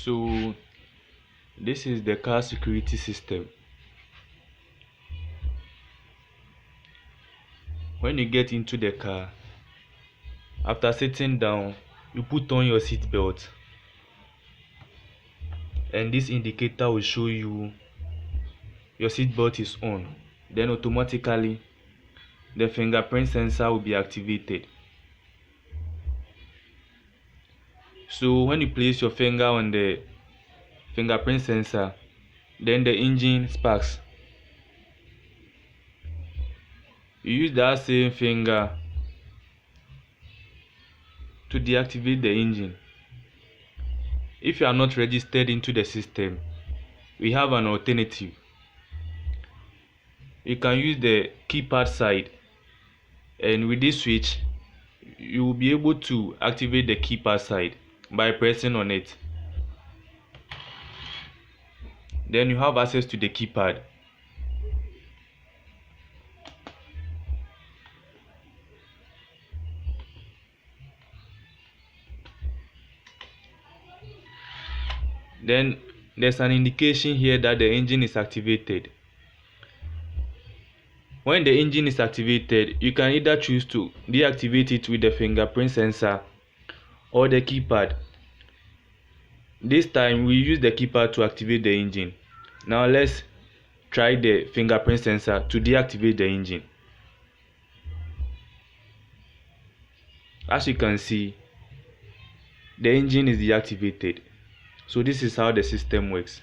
So this is the car security system. When you get into the car, after sitting down, you put on your seat belt, and this indicator will show you your seat belt is on. Then automatically the fingerprint sensor will be activated. So when you place your finger on the fingerprint sensor, then the engine sparks. You use that same finger to deactivate the engine. If you are not registered into the system, we have an alternative. You can use the keypad side, and with this switch you will be able to activate the keypad side by pressing on it. Then you have access to the keypad. Then there's an indication here that the engine is activated. When the engine is activated, you can either choose to deactivate it with the fingerprint sensor or the keypad. This time we use the keypad to activate the engine. Now let's try the fingerprint sensor to deactivate the engine. As you can see, the engine is deactivated. So this is how the system works.